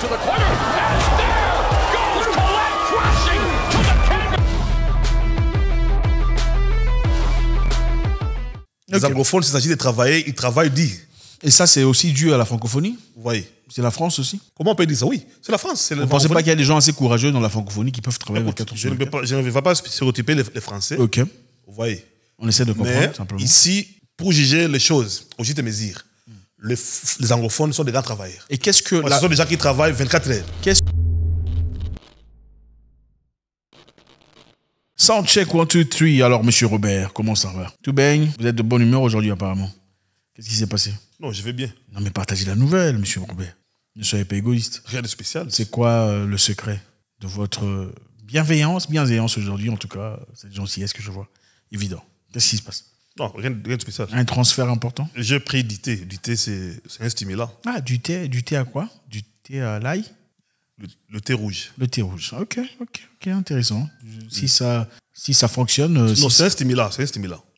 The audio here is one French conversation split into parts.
to the corner, and there goes Colette crashing to the canvas. Les anglophones, s'il s'agit de travailler, ils travaillent dit. Et ça, c'est aussi dû à la francophonie? Vous voyez. C'est la France aussi? Comment on peut dire ça? Oui, c'est la France. Vous ne pensez pas qu'il y a des gens assez courageux dans la francophonie qui peuvent travailler 24 heures sur 24? Je ne vais pas stéréotyper les Français. Ok. Vous voyez. On essaie de comprendre, mais simplement. Ici, pour juger les choses, au juste mesure, les anglophones sont des grands travailleurs. Et qu'est-ce que... Ce sont des gens qui travaillent 24 heures. Soundcheck 1, 2, 3. Alors, monsieur Robert, comment ça va? Tout baigne? Vous êtes de bonne humeur aujourd'hui, apparemment. Qu'est-ce qui s'est passé? Non, je vais bien. Non, mais partagez la nouvelle, monsieur Robert. Ne soyez pas égoïste. Rien de spécial. C'est quoi le secret de votre bienveillance aujourd'hui, en tout cas, cette gentillesse que je vois? Évident. Qu'est-ce qui se passe? Non, rien de spécial. Un transfert important? J'ai pris du thé. Du thé, c'est un stimulant. Ah, du thé à quoi? Du thé à l'ail? Le thé rouge. Le thé rouge. Ok, intéressant. Si ça fonctionne... Non, c'est un stimulant,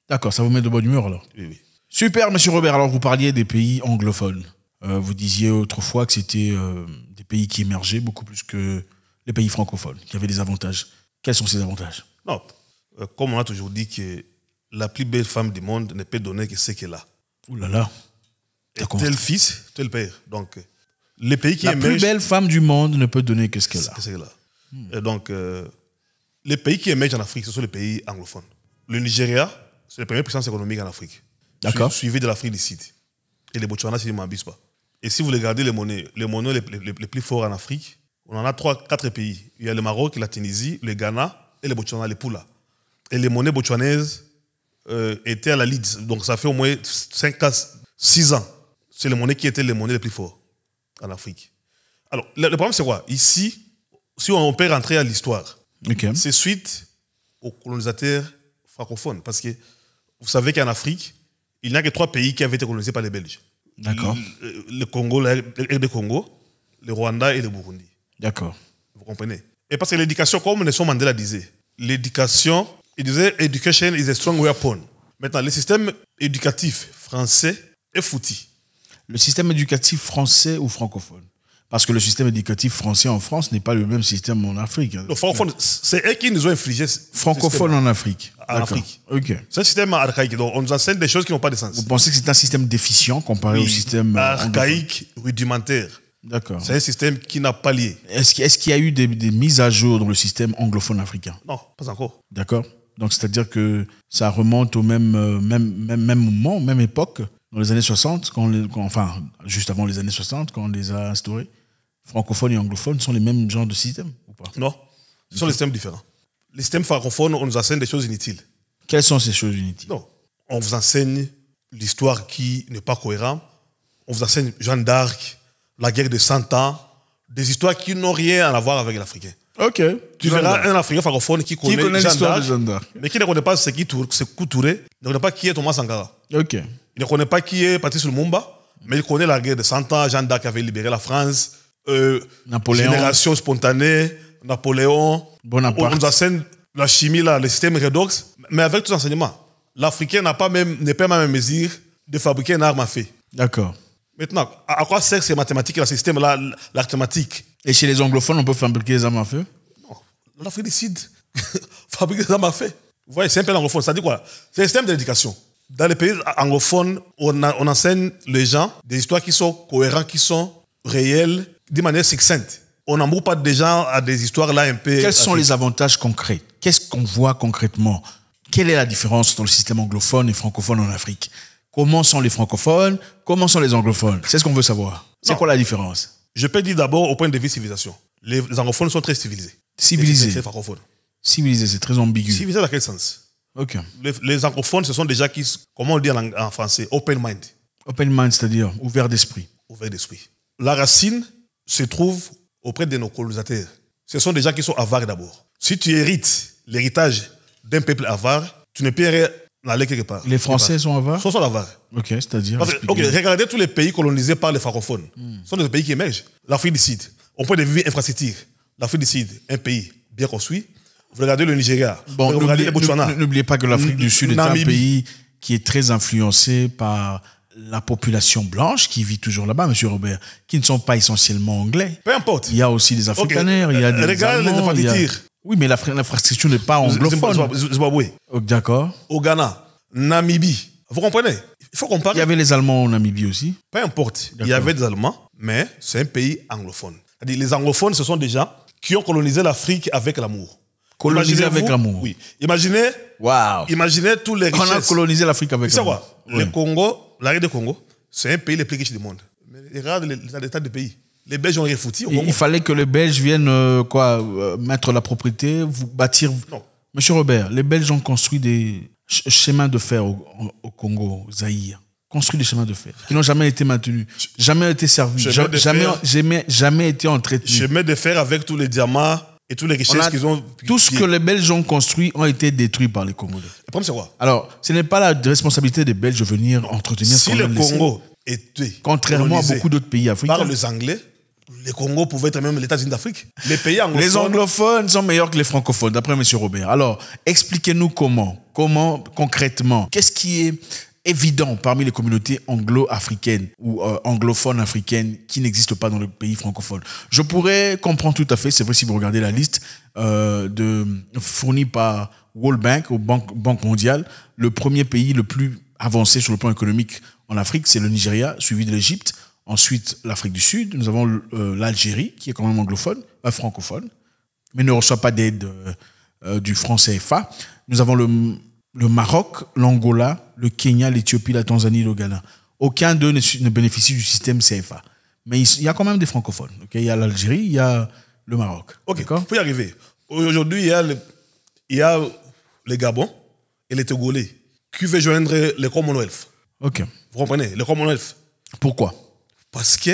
D'accord, ça vous met de bonne humeur alors? Oui. Super, monsieur Robert. Alors, vous parliez des pays anglophones. Vous disiez autrefois que c'était des pays qui émergeaient beaucoup plus que les pays francophones, qui avaient des avantages. Quels sont ces avantages? Non, comme on a toujours dit que la plus belle femme du monde ne peut donner que ce qu'elle a. Ouh là là. Tel fils, tel père. Donc, les pays qui émergent... La plus belle femme du monde ne peut donner que ce qu'elle a. Et donc, les pays qui émergent en Afrique, ce sont les pays anglophones. Le Nigeria, c'est la première puissance économique en Afrique. D'accord. Suivi de l'Afrique du Sud. Et les Botswana, si je ne m'abuse pas. Et si vous regardez les monnaies les plus forts en Afrique, on en a 4 pays. Il y a le Maroc, la Tunisie, le Ghana et le Botswana, les Pula. Et les monnaies botswanaises étaient à la lead. Donc ça fait au moins 6 ans. C'est les monnaies qui étaient les monnaies les plus fortes en Afrique. Alors, le problème, c'est quoi? Ici, si on peut rentrer à l'histoire, c'est suite aux colonisateurs francophones. Parce que vous savez qu'en Afrique, il n'y a que 3 pays qui avaient été colonisés par les Belges. D'accord. Le Congo, le Congo, le Rwanda et le Burundi. D'accord. Vous comprenez? Et parce que l'éducation, comme Nelson Mandela disait, l'éducation, il disait « Education is a strong weapon ». Maintenant, le système éducatif français est foutu. Le système éducatif français ou francophone? Parce que le système éducatif français en France n'est pas le même système en Afrique. Le francophone, c'est eux qui nous ont infligé. Francophone en Afrique. En Afrique. Ok. C'est un système archaïque. Donc, on nous enseigne des choses qui n'ont pas de sens. Vous pensez que c'est un système déficient comparé au système archaïque, rudimentaire. D'accord. C'est un système qui n'a pas lié. Est-ce qu'il y a eu des mises à jour dans le système anglophone africain? Non, pas encore. D'accord. Donc, c'est-à-dire que ça remonte au même moment, même époque, dans les années 60, enfin, juste avant les années 60, quand on les a instaurés. Francophones et anglophones sont les mêmes genres de systèmes ou pas? Non, ce sont des systèmes différents. Les systèmes francophones, on nous enseigne des choses inutiles. Quelles sont ces choses inutiles? Non, on vous enseigne l'histoire qui n'est pas cohérente. On vous enseigne Jeanne d'Arc, la guerre de 100 ans, des histoires qui n'ont rien à voir avec l'Africain. Ok. Tu verras un Africain francophone qui connaît l'histoire de Jeanne d'Arc, mais qui ne connaît pas Sékou Touré, ne connaît pas qui est Thomas Sankara. Ok. Il ne connaît pas qui est Patrice Lumumba, mais il connaît la guerre de 100 ans, Jeanne d'Arc avait libéré la France, Napoléon. Génération spontanée, Napoléon. Bonaparte. On nous enseigne la chimie, là, le système redox, mais avec tous les enseignements. L'Africain n'est pas même à même mesure de fabriquer une arme à feu. D'accord. Maintenant, à quoi sert ces mathématiques, le système-là, l'arithmétique? Et chez les anglophones, on peut fabriquer des armes à feu? Non. L'Afrique décide fabriquer des armes à feu. Vous voyez, c'est un peu anglophone. Ça dit quoi? C'est un système d'éducation. Dans les pays anglophones, on enseigne les gens des histoires qui sont cohérentes, qui sont réelles, de manière succincte. On n'embourre pas des gens à des histoires là un peu... Quels sont les avantages concrets? Qu'est-ce qu'on voit concrètement? Quelle est la différence entre le système anglophone et francophone en Afrique? Comment sont les francophones? Comment sont les anglophones? C'est ce qu'on veut savoir. C'est quoi la différence? Je peux dire d'abord au point de vue civilisation. Les anglophones sont très civilisés. Civilisés? Les francophones. Civilisés, c'est très ambigu. Civilisés dans quel sens? Ok. Les anglophones, ce sont des gens qui, comment on dit en français, open mind. Open mind, c'est-à-dire ouvert d'esprit. Ouvert d'esprit. La racine se trouve auprès de nos colonisateurs. Ce sont des gens qui sont avares d'abord. Si tu hérites l'héritage d'un peuple avare, tu ne peux rien aller quelque part. Les Français sont avares? Sont avares. Ok, c'est-à-dire... Regardez tous les pays colonisés par les francophones. Ce sont des pays qui émergent. L'Afrique du Sud, au point de vue infrastructure, l'Afrique du Sud, un pays bien construit. Vous regardez le Nigeria, bon, vous regardez le Botswana. N'oubliez pas que l'Afrique du Sud est un pays qui est très influencé par la population blanche qui vit toujours là-bas, M. Robert, qui ne sont pas essentiellement anglais. Peu importe. Il y a aussi des Afrikaners, il y a des regarde les Allemands, enfants il y a- qui tirent. Oui, mais l'infrastructure n'est pas anglophone. Zimbabwe, D'accord. au Ghana, Namibie. Vous comprenez? Il faut comparer. Il y avait les Allemands en Namibie aussi. Peu importe. Il y D'accord. avait des Allemands, mais c'est un pays anglophone. C'est-à-dire, les anglophones, ce sont des gens qui ont colonisé l'Afrique avec l'amour. Colonisé Imaginez-vous- avec l'amour. Oui. Imaginez, Waouh. imaginez tous les On a richesses. colonisé l'Afrique avec C'est l'amour. quoi? Le Congo, l'arrêt du Congo, c'est un pays le plus riche du monde. Mais regarde l'état du pays. Les Belges ont rien foutu au Congo. Il fallait que les Belges viennent mettre la propriété, vous bâtir. Non. Monsieur Robert, les Belges ont construit des chemins de fer au Congo, au Zaïre. Construit des chemins de fer qui n'ont jamais été maintenus, jamais été servis, Chemin de fer. jamais été entretenus. Chemin de fer avec tous les diamants et toutes les richesses qu'ils ont. Tout ce que les Belges ont construit ont été détruits par les Congolais. Le problème, c'est quoi? Alors, ce n'est pas la responsabilité des Belges de venir entretenir ce Si qu'on le a laissé. Congo était Contrairement à colonisé beaucoup d'autres pays africains. par les Anglais, le Congo pouvait être même les États-Unis d'Afrique. Les pays anglophones. Les anglophones sont meilleurs que les francophones, d'après M. Robert. Alors, expliquez-nous comment concrètement, qu'est-ce qui est évident parmi les communautés anglo-africaines ou anglophones africaines qui n'existent pas dans le pays francophone. Je pourrais comprendre tout à fait, c'est vrai si vous regardez la liste fournie par World Bank ou Banque mondiale, le premier pays le plus avancé sur le plan économique en Afrique, c'est le Nigeria, suivi de l'Égypte. Ensuite, l'Afrique du Sud. Nous avons l'Algérie, qui est quand même anglophone, francophone, mais ne reçoit pas d'aide du franc CFA. Nous avons le Maroc, l'Angola, le Kenya, l'Éthiopie, la Tanzanie, le Ghana. Aucun d'eux ne bénéficie du système CFA. Mais il y a quand même des francophones. Okay? Il y a l'Algérie, il y a le Maroc. Ok, D'accord? pour y arriver. Aujourd'hui, il y a les Gabon et les Togolais qui veulent joindre le Commonwealth. Ok. Vous comprenez? Le Commonwealth. Pourquoi? Parce que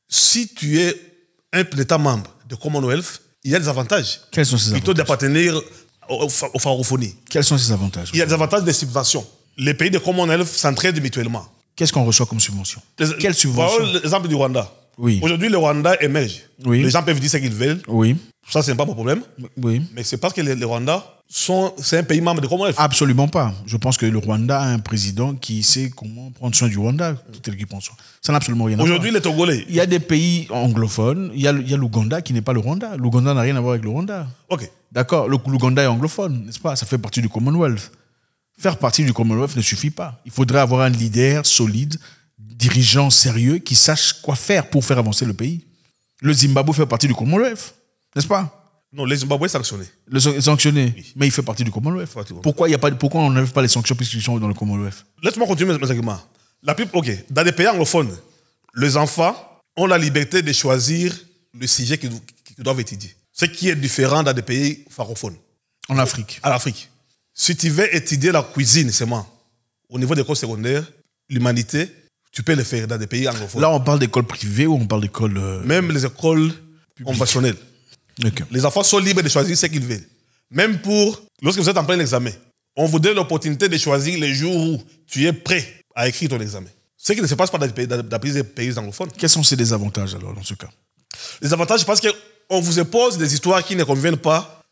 si tu es un État membre de Commonwealth, il y a des avantages. Quels sont ces Plutôt avantages? d'appartenir aux francophonie. Quels sont ces avantages? Il y a des avantages de subventions. Les pays de Commonwealth s'entraident mutuellement. Qu'est-ce qu'on reçoit comme subvention? Quelle subvention? L'exemple du Rwanda. Oui. Aujourd'hui, le Rwanda émerge. Oui. Les gens peuvent dire ce qu'ils veulent. Oui. Ça, ce n'est pas mon problème. Oui. Mais c'est parce que le Rwanda, c'est un pays membre de Commonwealth. Absolument pas. Je pense que le Rwanda a un président qui sait comment prendre soin du Rwanda, tel qu'il prend soin. Ça n'a absolument rien à voir. Aujourd'hui, les Togolais. Il y a des pays anglophones, il y a l'Ouganda qui n'est pas le Rwanda. L'Ouganda n'a rien à voir avec le Rwanda. Ok. D'accord, l'Ouganda est anglophone, n'est-ce pas? Ça fait partie du Commonwealth. Faire partie du Commonwealth ne suffit pas. Il faudrait avoir un leader solide, dirigeant sérieux, qui sache quoi faire pour faire avancer le pays. Le Zimbabwe fait partie du Commonwealth, n'est-ce pas? Non, les Zimbabwe sanctionnés. Sanctionné, mais il fait partie du Commonwealth. Pourquoi on n'enlève pas les sanctions puisqu'ils sont dans le Commonwealth? Laisse-moi continuer mes arguments. Ok. Dans des pays anglophones, les enfants ont la liberté de choisir le sujet qu'ils doivent étudier. Ce qui est différent dans des pays francophones. En Afrique. À l'Afrique. Si tu veux étudier la cuisine seulement, au niveau des écoles secondaires, l'humanité, tu peux le faire dans des pays anglophones. Là, on parle d'écoles privées ou on parle d'écoles... Même les écoles conventionnelles. Okay. Les enfants sont libres de choisir ce qu'ils veulent. Même lorsque vous êtes en plein examen, on vous donne l'opportunité de choisir les jours où tu es prêt à écrire ton examen. Ce qui ne se passe pas dans les pays anglophones. Quels sont ces désavantages alors dans ce cas? Les avantages, parce qu'on vous impose des histoires qui ne conviennent pas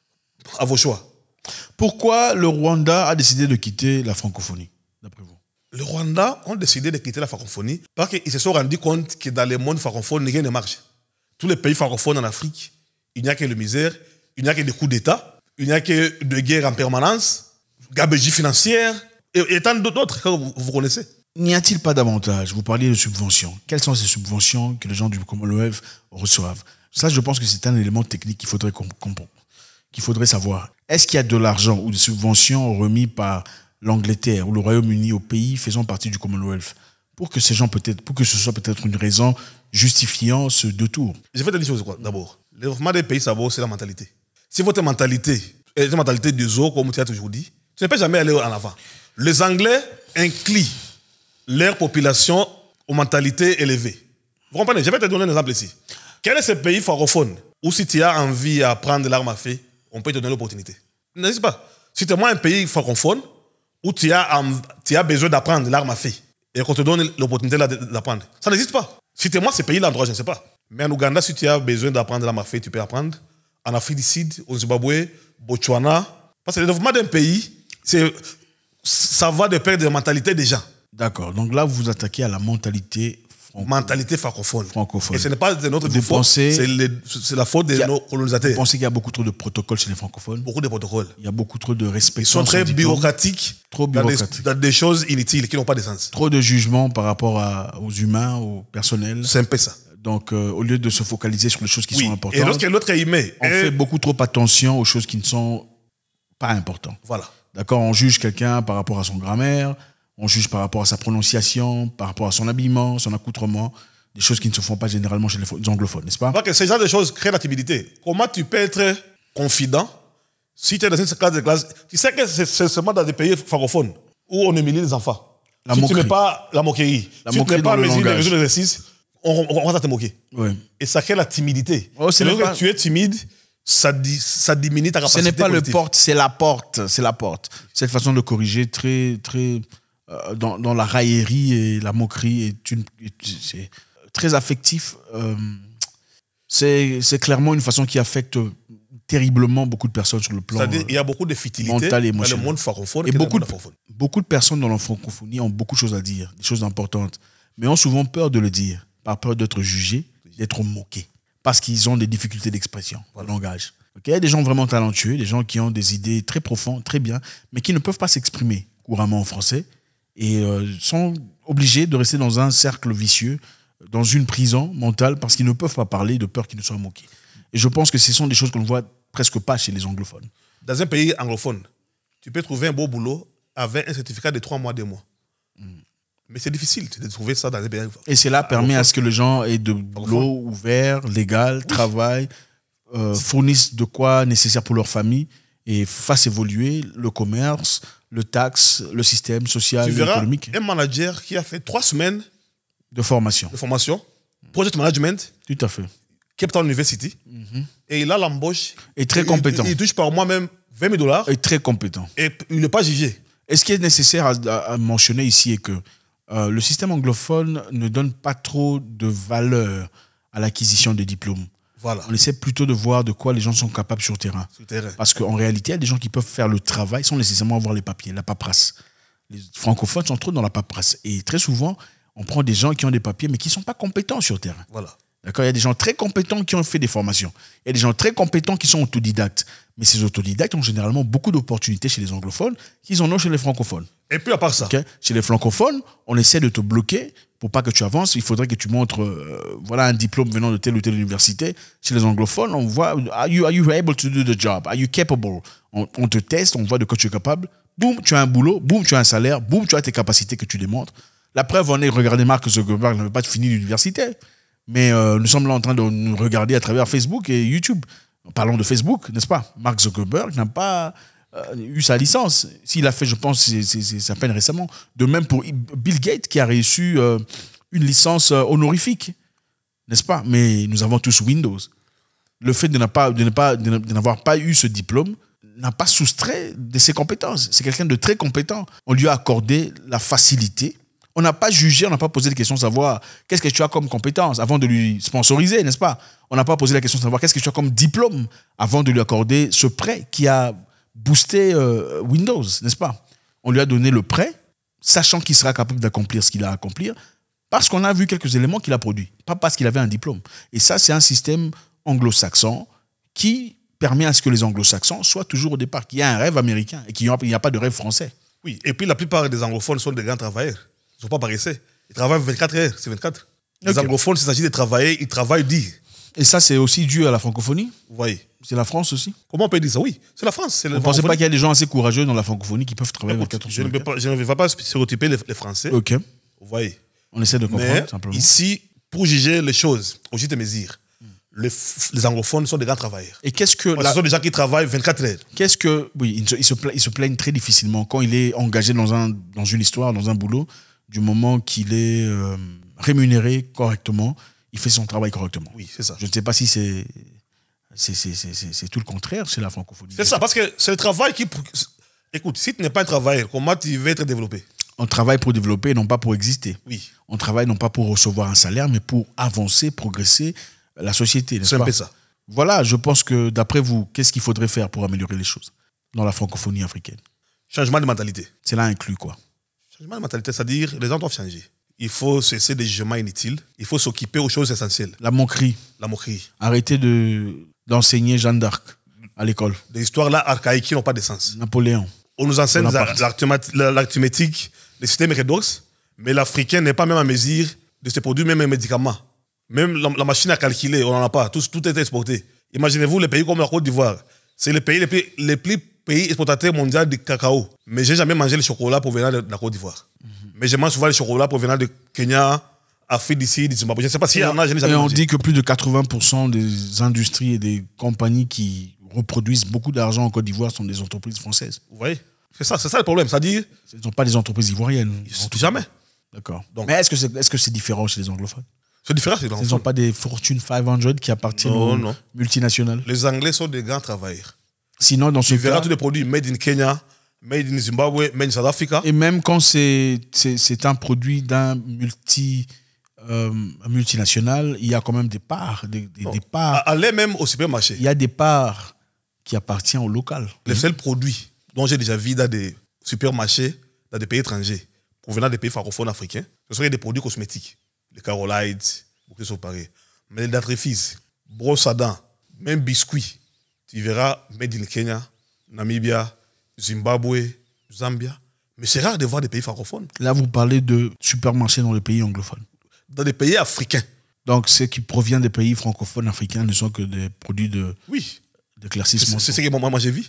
à vos choix. Pourquoi le Rwanda a décidé de quitter la francophonie, d'après vous? Le Rwanda ont décidé de quitter la francophonie parce qu'ils se sont rendus compte que dans le monde francophone, rien ne marche. Tous les pays francophones en Afrique, il n'y a que la misère, il n'y a que des coups d'État, il n'y a que de guerres en permanence, gabegie financière, et tant d'autres que vous connaissez. N'y a-t-il pas d'avantage? Vous parliez de subventions. Quelles sont ces subventions que les gens du Commonwealth reçoivent? Ça, je pense que c'est un élément technique qu'il faudrait comprendre, qu'il faudrait savoir. Est-ce qu'il y a de l'argent ou des subventions remis par l'Angleterre ou le Royaume-Uni aux pays faisant partie du Commonwealth pour que ce soit peut-être une raison justifiant ce détour? Je vais te dire une chose, d'abord. Le développement des pays, d'abord, c'est la mentalité. Si votre mentalité est une mentalité de zoo, comme tu as toujours dit, tu ne peux jamais aller en avant. Les Anglais incluent leur population aux mentalités élevées. Vous comprenez? Je vais te donner un exemple ici. Quel est ce pays francophone où si tu as envie d'apprendre l'arme à feu, on peut te donner l'opportunité? N'est-ce pas? Si tu es un pays francophone où tu as besoin d'apprendre l'arme à feu et qu'on te donne l'opportunité d'apprendre, ça n'existe pas. Si tu es ces pays-là, je ne sais pas. Mais en Ouganda, si tu as besoin d'apprendre l'arme à feu, tu peux apprendre. En Afrique du Sud, au Zimbabwe, Botswana. Parce que le développement d'un pays, ça va de pair de la mentalité des gens. D'accord. Donc là, vous vous attaquez à la mentalité Mentalité francophone. Et ce n'est pas de notre défaut, pensez c'est la faute de nos colonisateurs. Vous pensez qu'il y a beaucoup trop de protocoles chez les francophones? Beaucoup de protocoles. Il y a beaucoup trop de respect. Ils sont très bureaucratiques, dans des choses inutiles qui n'ont pas de sens. Trop de jugements par rapport aux humains, au personnel. C'est un peu ça. Donc, au lieu de se focaliser sur les choses qui sont importantes, et lorsque l'autre est humain, on fait beaucoup trop attention aux choses qui ne sont pas importantes. Voilà. D'accord, on juge quelqu'un par rapport à son grammaire, on juge par rapport à sa prononciation, par rapport à son habillement, son accoutrement, des choses qui ne se font pas généralement chez les anglophones, n'est-ce pas? Que ce genre de choses créent la timidité. Comment tu peux être confident si tu es dans une classe de classe? Tu sais que c'est seulement dans des pays francophones où on humilie les enfants. Si tu n'es pas la moquerie, si tu n'es pas mesure d'exercice, on va te moquer. Oui. Et ça crée la timidité. Lorsque tu es timide, ça diminue ta capacité. Ce n'est pas cognitive. le porte, c'est la porte. C'est la porte. Cette façon de corriger très dans la raillerie et la moquerie c'est très affectif. C'est clairement une façon qui affecte terriblement beaucoup de personnes sur le plan C'est-à-dire il y a beaucoup de futilité mental et dans émotionnel. le monde francophone. Et beaucoup de personnes dans la francophonie ont beaucoup de choses à dire, des choses importantes, mais ont souvent peur de le dire, par peur d'être jugés, d'être moqués, parce qu'ils ont des difficultés d'expression, de langage. Okay? Il y a des gens vraiment talentueux, des gens qui ont des idées très profondes, très bien, mais qui ne peuvent pas s'exprimer couramment en français et sont obligés de rester dans un cercle vicieux, dans une prison mentale, parce qu'ils ne peuvent pas parler de peur qu'ils ne soient moqués. Et je pense que ce sont des choses qu'on ne voit presque pas chez les anglophones. Dans un pays anglophone, tu peux trouver un beau boulot avec un certificat de 3 mois, 2 mois. Mais c'est difficile de trouver ça dans un pays anglophone. Et cela permet à ce que les gens aient de boulot ouvert, légal, travaillent, fournissent de quoi nécessaire pour leur famille et fassent évoluer le commerce, le taxe, le système social, économique. Tu verras un manager qui a fait 3 semaines de formation, project management, tout à fait, Cape Town University, et il a l'embauche. Et très compétent. Il touche par mois même $20. Et très compétent. Et il n'est pas jugé. Et ce qui est nécessaire à mentionner ici est que le système anglophone ne donne pas trop de valeur à l'acquisition des diplômes. Voilà. On essaie plutôt de voir de quoi les gens sont capables sur le terrain. Parce qu'en réalité, il y a des gens qui peuvent faire le travail sans nécessairement avoir les papiers, la paperasse. Les francophones sont trop dans la paperasse. Et très souvent, on prend des gens qui ont des papiers mais qui ne sont pas compétents sur le terrain. Voilà. D'accord, il y a des gens très compétents qui ont fait des formations. Il y a des gens très compétents qui sont autodidactes. Mais ces autodidactes ont généralement beaucoup d'opportunités chez les anglophones qu'ils en ont chez les francophones. Et puis à part ça, okay? Chez les francophones, on essaie de te bloquer pour pas que tu avances. Il faudrait que tu montres voilà, un diplôme venant de telle ou telle université. Chez les anglophones, on voit are you able to do the job? Are you capable? On te teste, on voit de quoi tu es capable. Boum, tu as un boulot. Boum, tu as un salaire. Boum, tu as tes capacités que tu démontres. La preuve en est, regardez Mark Zuckerberg n'avait pas fini l'université. Mais nous sommes là en train de nous regarder à travers Facebook et YouTube. Parlons de Facebook, n'est-ce pas? Mark Zuckerberg n'a pas eu sa licence. S'il a fait, je pense, c'est à peine récemment. De même pour Bill Gates qui a reçu une licence honorifique, n'est-ce pas? Mais nous avons tous Windows. Le fait de n'avoir pas eu ce diplôme n'a pas soustrait de ses compétences. C'est quelqu'un de très compétent. On lui a accordé la facilité. On n'a pas jugé, on n'a pas posé de questions de savoir qu'est-ce que tu as comme compétence avant de lui sponsoriser, n'est-ce pas? On n'a pas posé la question de savoir qu'est-ce que tu as comme diplôme avant de lui accorder ce prêt qui a boosté Windows, n'est-ce pas? On lui a donné le prêt, sachant qu'il sera capable d'accomplir ce qu'il a à accomplir, parce qu'on a vu quelques éléments qu'il a produits, pas parce qu'il avait un diplôme. Et ça, c'est un système anglo-saxon qui permet à ce que les anglo-saxons soient toujours au départ, qu'il y ait un rêve américain et qu'il n'y a pas de rêve français. Oui, et puis la plupart des anglophones sont des grands travailleurs. Ils ne sont pas paresseux. Ils travaillent 24 heures, c'est 24. Les anglophones, s'il s'agit de travailler, ils travaillent 10. Et ça, c'est aussi dû à la francophonie? Vous voyez. C'est la France aussi? Comment on peut dire ça? Oui, c'est la France. Vous ne pensez pas qu'il y a des gens assez courageux dans la francophonie qui peuvent travailler 24 heures? Je ne vais pas stéréotyper les Français. Ok. Vous voyez. On essaie de comprendre, mais simplement. Ici, pour juger les choses, au juste mesure, les anglophones sont des grands travailleurs. Et qu'est-ce que... Ce sont des gens qui travaillent 24 heures. Qu'est-ce que... Oui, ils se plaignent très difficilement quand il est engagé dans une histoire, dans un boulot. Du moment qu'il est rémunéré correctement, il fait son travail correctement. Oui, c'est ça. Je ne sais pas si c'est tout le contraire chez la francophonie. C'est ça, parce que c'est le travail qui... Écoute, si tu n'es pas un travailleur, comment tu veux être développé? On travaille pour développer, non pas pour exister. Oui. On travaille non pas pour recevoir un salaire, mais pour avancer, progresser la société. C'est un peu ça. Voilà, je pense que d'après vous, qu'est-ce qu'il faudrait faire pour améliorer les choses dans la francophonie africaine? Changement de mentalité. Cela inclut quoi? Changement de mentalité, c'est-à-dire les gens doivent changer. Il faut cesser des jugements inutiles. Il faut s'occuper aux choses essentielles. La moquerie. La moquerie. Arrêtez d'enseigner Jeanne d'Arc à l'école. Des histoires là archaïques qui n'ont pas de sens. Napoléon. On nous enseigne Bonaparte. l'arithmétique, le système redox, mais l'Africain n'est pas même en mesure de se produire même un médicament. Même la machine à calculer, on n'en a pas. Tout est exporté. Imaginez-vous les pays comme la Côte d'Ivoire. C'est le pays les plus pays exportateurs mondiaux de cacao. Mais j'ai jamais mangé le chocolat provenant de la Côte d'Ivoire. Mais je mange souvent le chocolat provenant de Kenya, Afrique d'ici, du Zimbabwe. Je ne sais pas s'il y en a, je n'ai jamais Et on mangé. dit que plus de 80% des industries et des compagnies qui reproduisent beaucoup d'argent en Côte d'Ivoire sont des entreprises françaises. Vous voyez? C'est ça le problème. C'est-à-dire, Ce ne sont pas des entreprises ivoiriennes. jamais. D'accord. Donc- Mais est-ce que c'est différent chez les anglophones? C'est différent. Ce ne sont pas des Fortune 500 qui appartiennent Non, aux non. multinationales. Les Anglais sont des grands travailleurs. Sinon, dans ce Tu verras cas, tous les produits made in Kenya, made in Zimbabwe, made in South Africa. et même quand c'est un produit d'un multinational, il y a quand même des parts. Des parts. Allez même au supermarché. Il y a des parts qui appartiennent au local. Les seuls produits dont j'ai déjà vu dans des supermarchés, dans des pays étrangers, provenant des pays francophones africains, ce seraient des produits cosmétiques. Les Carolides, beaucoup de choses pareilles. Mais les dentifrices, brosses à dents, même biscuits, tu verras made in Kenya, Namibia, Zimbabwe, Zambia. Mais c'est rare de voir des pays francophones. Là, vous parlez de supermarchés dans les pays anglophones. Dans des pays africains. Donc, ce qui provient des pays francophones africains ne sont que des produits Oui. d'éclaircissement. C'est ce que moi j'ai vu.